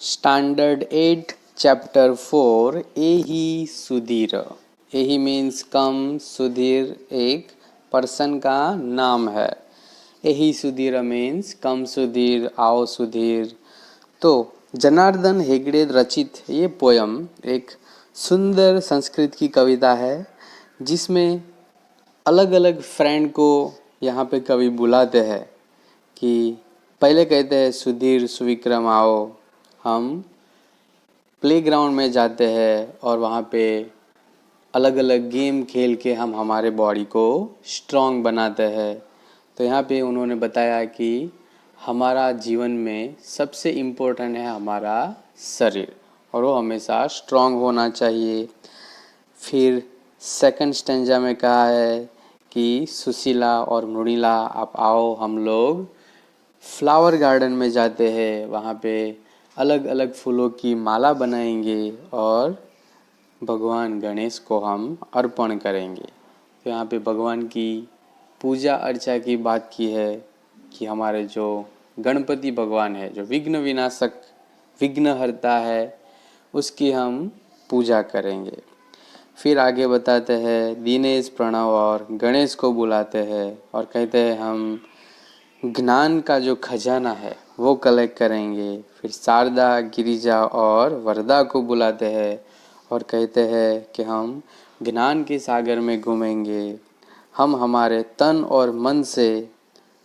Standard 8, Chapter 4, एही सुधीर. एही means कम, सुधीर एक पर्सन का नाम है. एही सुधीर मीन्स कम सुधीर, आओ सुधीर. तो जनार्दन हेगड़े रचित ये पोयम एक सुंदर संस्कृत की कविता है जिसमें अलग अलग फ्रेंड को यहाँ पे कवि बुलाते हैं कि पहले कहते हैं सुधीर सुविक्रम आओ, हम प्लेग्राउंड में जाते हैं और वहाँ पे अलग अलग गेम खेल के हम हमारे बॉडी को स्ट्रॉन्ग बनाते हैं. तो यहाँ पे उन्होंने बताया कि हमारा जीवन में सबसे इम्पोर्टेंट है हमारा शरीर और वो हमेशा स्ट्रॉन्ग होना चाहिए. फिर सेकंड स्टेंजा में कहा है कि सुशीला और मृणिला आप आओ, हम लोग फ्लावर गार्डन में जाते हैं, वहाँ पे अलग अलग फूलों की माला बनाएंगे और भगवान गणेश को हम अर्पण करेंगे. तो यहाँ पे भगवान की पूजा अर्चा की बात की है कि हमारे जो गणपति भगवान है, जो विघ्न विनाशक, विघ्नहर्ता है, उसकी हम पूजा करेंगे. फिर आगे बताते हैं दिनेश, प्रणव और गणेश को बुलाते हैं और कहते हैं हम ज्ञान का जो खजाना है वो कलेक्ट करेंगे. फिर शारदा, गिरिजा और वरदा को बुलाते हैं और कहते हैं कि हम ज्ञान के सागर में घूमेंगे. हम हमारे तन और मन से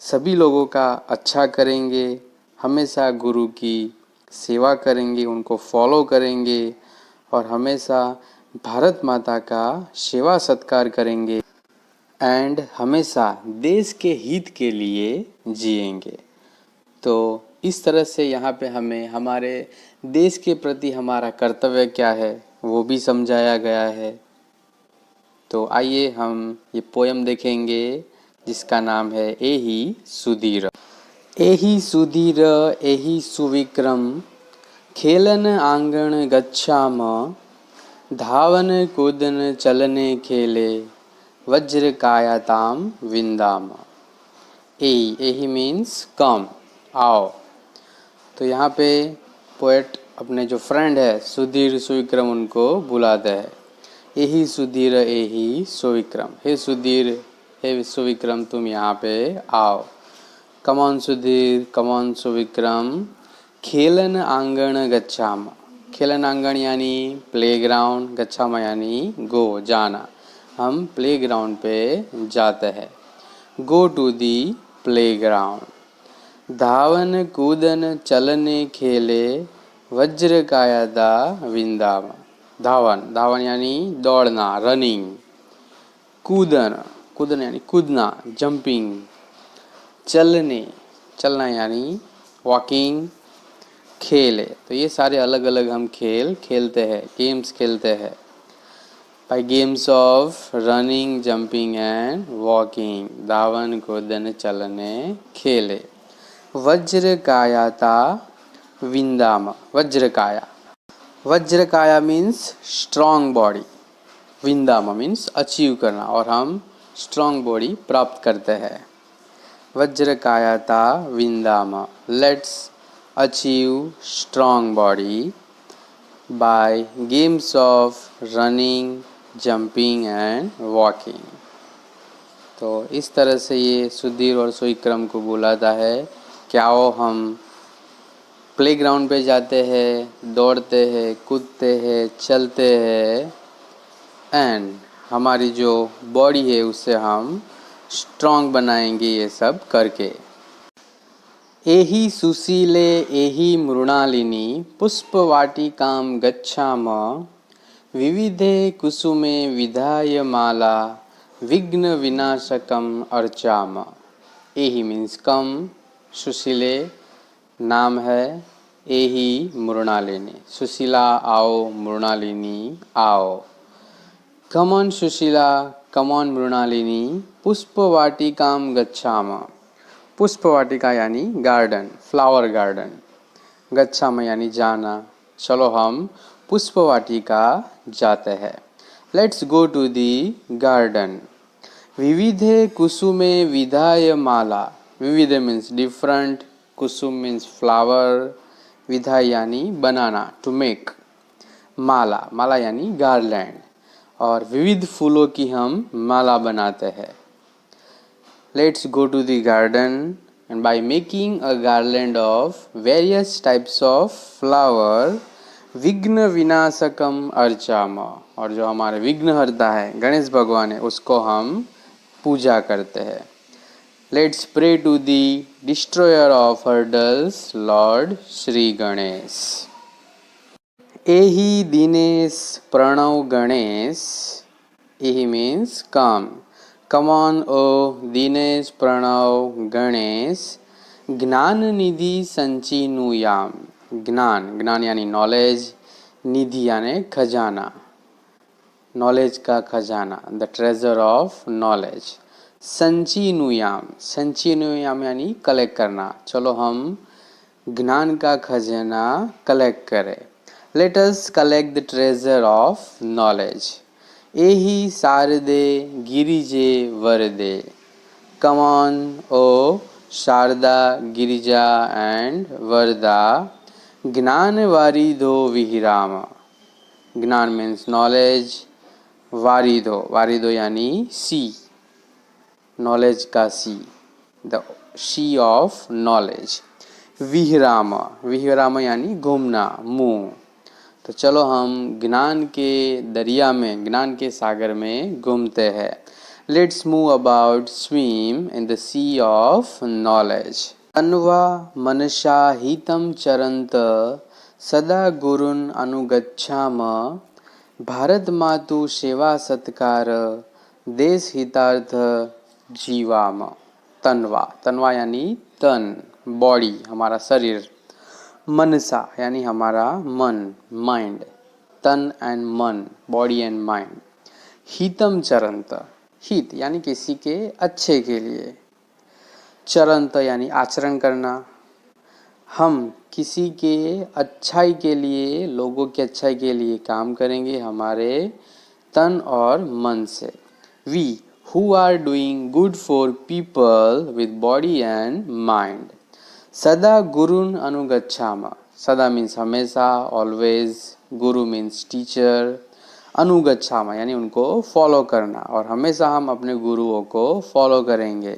सभी लोगों का अच्छा करेंगे, हमेशा गुरु की सेवा करेंगे, उनको फॉलो करेंगे और हमेशा भारत माता का सेवा सत्कार करेंगे एंड हमेशा देश के हित के लिए जिएंगे. तो इस तरह से यहाँ पे हमें हमारे देश के प्रति हमारा कर्तव्य क्या है वो भी समझाया गया है. तो आइए हम ये पोयम देखेंगे जिसका नाम है एही सुधीर. एही सुधीर एही सुविक्रम, खेलन आंगन गच्छाम, धावन कूदन चलने खेले, वज्र कायाताम विंदाम. एही मीन्स कम, आओ. तो यहाँ पे पोएट अपने जो फ्रेंड है सुधीर सुविक्रम उनको बुलाते हैं. एही सुधीर एही सुविक्रम, हे सुधीर, हे सुविक्रम, तुम यहाँ पे आओ. कमॉन सुधीर, कमॉन सुविक्रम, खेलन आंगन गच्छाम. खेलन आंगन यानी प्लेग्राउंड, गच्छाम यानी गो, जाना. हम प्लेग्राउंड पे जाते हैं. गो टू दी प्लेग्राउंड. धावन कूदन चलने खेले, वज्र कायदा विंदाम. धावन, धावन यानी दौड़ना, रनिंग. कूदन, कूदन यानी कूदना, जंपिंग. चलने, चलना यानी वॉकिंग. खेले, तो ये सारे अलग अलग हम खेल खेलते हैं, गेम्स खेलते हैं. By games of running, jumping and walking. धावन कूदन चलने खेले. वज्रकायाता विंदाम. वज्रकाया, वज्रकाया मीन्स स्ट्रॉन्ग बॉडी. विंदाम मीन्स अचीव करना और हम स्ट्रॉन्ग बॉडी प्राप्त करते हैं. वज्रकायाता विंदाम, let's achieve strong body by games of running, jumping and walking. तो इस तरह से ये सुधीर और सुविक्रम को बुलाता है कि आओ हम प्लेग्राउंड पे जाते हैं, दौड़ते हैं, कूदते हैं, चलते हैं एंड हमारी जो बॉडी है उससे हम स्ट्रॉन्ग बनाएंगे ये सब करके. एही सुशीले एही मृणालिनी, पुष्पवाटिकां गच्छाम, विविधे कुसुमे विधाय माला, विघ्न विनाशकम अर्चाम. एही मीन्स कम, सुशीले नाम है, एही मृणालिनी, सुशीला आओ, मृणालिनी आओ. कमॉन सुशीला, कमॉन मृणालिनी, पुष्पवाटिकां गच्छाम. पुष्पवाटिका यानी गार्डन, फ्लावर गार्डन. गच्छाम यानी जाना, चलो हम पुष्पवाटिका जाते हैं. Let's go to the garden. विविधे कुसुमे विधाय माला. विविध मीन्स डिफरेंट, कुसुम मीन्स फ्लावर, विधाय यानी बनाना, टू मेक। माला, माला यानी गार्लैंड, और विविध फूलों की हम माला बनाते हैं। Let's go to the garden, and by making a garland of various types of flower, विघ्न विनाशकम अर्चामा, और जो हमारे विघ्न हरता है गणेश भगवान है उसको हम पूजा करते हैं। Let's pray to the destroyer of hurdles, Lord Shri Ganesh. एहि दिनेश प्रणव गणेश, एहि means come. Come on, O Dinesh Pranav Ganesh, ज्ञान निधि संचिनुयाम। ज्ञान, ज्ञान यानी नॉलेज, निधि यानी खजाना, नॉलेज का खजाना, द ट्रेजर ऑफ नॉलेज। संचिनुयाम, संचिनुयाम यानी कलेक्ट करना। चलो हम ज्ञान का खजाना कलेक्ट करें। Let us collect the treasure of knowledge. एहि शारदे गिरिजे वरदे, come on o Sharada, Girija and Varada, ज्ञान वारिधो विहिराम। ज्ञान मीन्स नॉलेज, वारिधो, वारिधो यानी सी, नॉलेज का सी, द सी ऑफ नॉलेज। विहिराम, विहिराम यानी घूमना, मूव। तो चलो हम ज्ञान के दरिया में, ज्ञान के सागर में घूमते हैं। Let's move about, swim in the sea of knowledge. अन्वा मनसा हितं चरंत, सदा गुरुन् अनुगच्छाम, भारत मातु सेवा सत्कार, देश हितार्थ जीवाम। तन्वा, तन्वा यानी तन, बॉडी, हमारा शरीर। मनसा यानी हमारा मन, माइंड, तन एंड मन, बॉडी एंड माइंड। हितम चरंत, हित यानी किसी के अच्छे के लिए, चरंत यानी आचरण करना। हम किसी के अच्छाई के लिए, लोगों की अच्छाई के लिए काम करेंगे हमारे तन और मन से। We who are doing good for people with body and mind. सदा गुरुन अनुगच्छाम, सदा मीन्स हमेशा, ऑलवेज, गुरु मीन्स टीचर, अनुगच्छाम यानी उनको फॉलो करना, और हमेशा हम अपने गुरुओं को फॉलो करेंगे।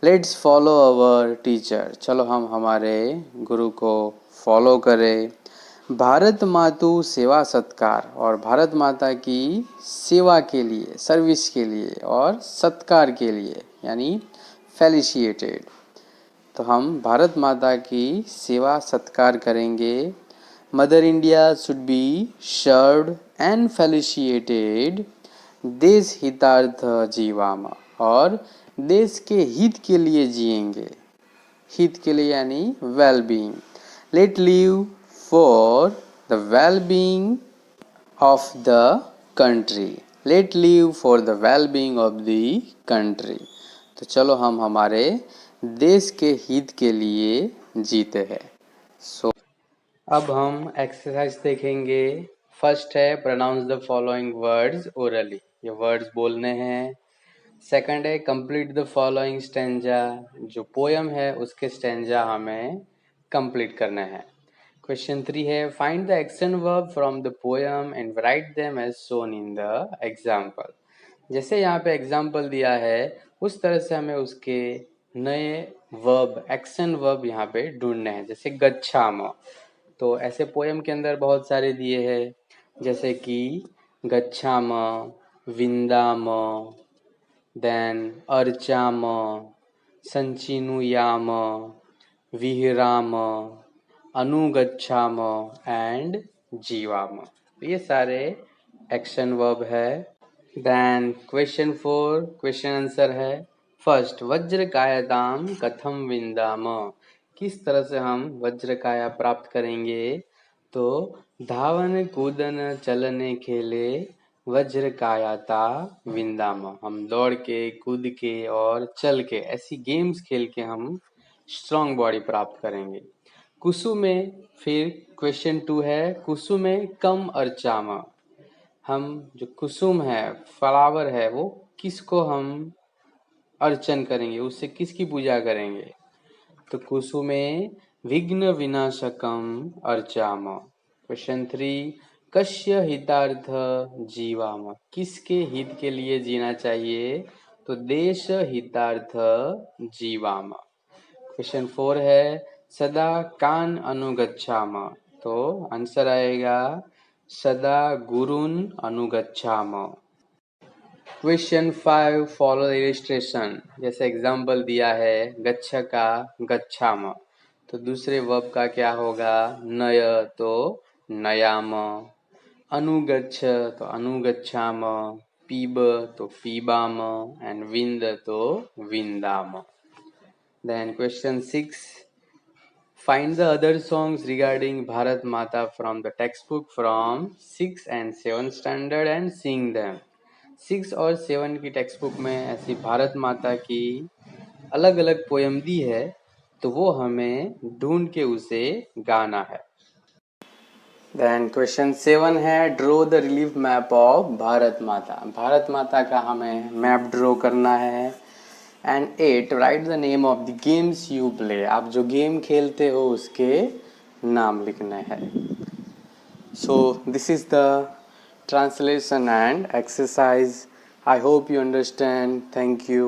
लेट्स फॉलो अवर टीचर, चलो हम हमारे गुरु को फॉलो करें। भारत मातु सेवा सत्कार, और भारत माता की सेवा के लिए, सर्विस के लिए और सत्कार के लिए यानी फेलिशिएटेड। तो हम भारत माता की सेवा सत्कार करेंगे। Mother India should be served and felicitated, देश हितार्थ जीवाम, और देश के हित के लिए जिएंगे। हित के लिए यानी well being. Let live for the well being of the country, let live for the well being of the country. तो चलो हम हमारे देश के हित के लिए जीते हैं। अब हम एक्सरसाइज देखेंगे। फर्स्ट है pronounce the following words orally, ये वर्ड्स बोलने हैं। सेकंड है कंप्लीट द फॉलोइंग स्टेंजा, जो पोयम है उसके स्टेंजा हमें कंप्लीट करने हैं। क्वेश्चन 3 है find the action verb from the poem and write them as shown in the example. जैसे यहाँ पे एग्जाम्पल दिया है उस तरह से हमें उसके नए वर्ब, एक्शन वर्ब यहाँ पे ढूंढने हैं। जैसे गच्छाम, तो ऐसे पोयम के अंदर बहुत सारे दिए हैं, जैसे कि गच्छाम, विंदाम, देन अर्चाम, संचिनुयाम, विहराम, अनुगच्छाम एंड जीवाम। ये सारे एक्शन वर्ब है। देन क्वेश्चन 4, क्वेश्चन आंसर है। फर्स्ट, वज्रकायताम कथम विंदाम, किस तरह से हम वज्रकाया प्राप्त करेंगे। तो धावन कूदन चलने खेले वज्रकायाता विंदाम, हम दौड़ के, कूद के और चल के, ऐसी गेम्स खेल के हम स्ट्रॉन्ग बॉडी प्राप्त करेंगे। कुसुमे, फिर क्वेश्चन 2 है कुसुमे कम अर्चामा, हम जो कुसुम है, फ्लावर है, वो किसको हम अर्चन करेंगे, उससे किसकी पूजा करेंगे। तो कुसुमे विघ्न विनाशकम अर्चाम। क्वेश्चन 3, कस्य हितार्थ जीवाम। किसके हित के लिए जीना चाहिए? तो देश हितार्थ जीवाम। क्वेश्चन 4 है सदा कान अनुगच्छाम। तो आंसर आएगा सदा गुरुन अनुगच्छाम। Question 5, follow illustration. जैसे एग्जाम्पल दिया है गच्छ का गच्छाम, तो दूसरे वर्ब का क्या होगा? नय तो नयाम, अनुगच्छ तो अनुगच्छाम, पीब तो पीबाम, एंड विंद तो विंदाम। Then question 6, find the other songs regarding Bharat Mata from the textbook from 6 and 7 standard and sing them। 6 और 7 की टेक्स्ट बुक में ऐसी भारत माता की अलग अलग पोयम दी है, तो वो हमें ढूंढ के उसे गाना है। देन क्वेश्चन 7 है draw the relief map of Bharat माता। भारत माता का हमें मैप ड्रॉ करना है। And 8, right the name of the games you play. आप जो गेम खेलते हो उसके नाम लिखने हैं। So this is the translation and exercise. I hope you understand. Thank you.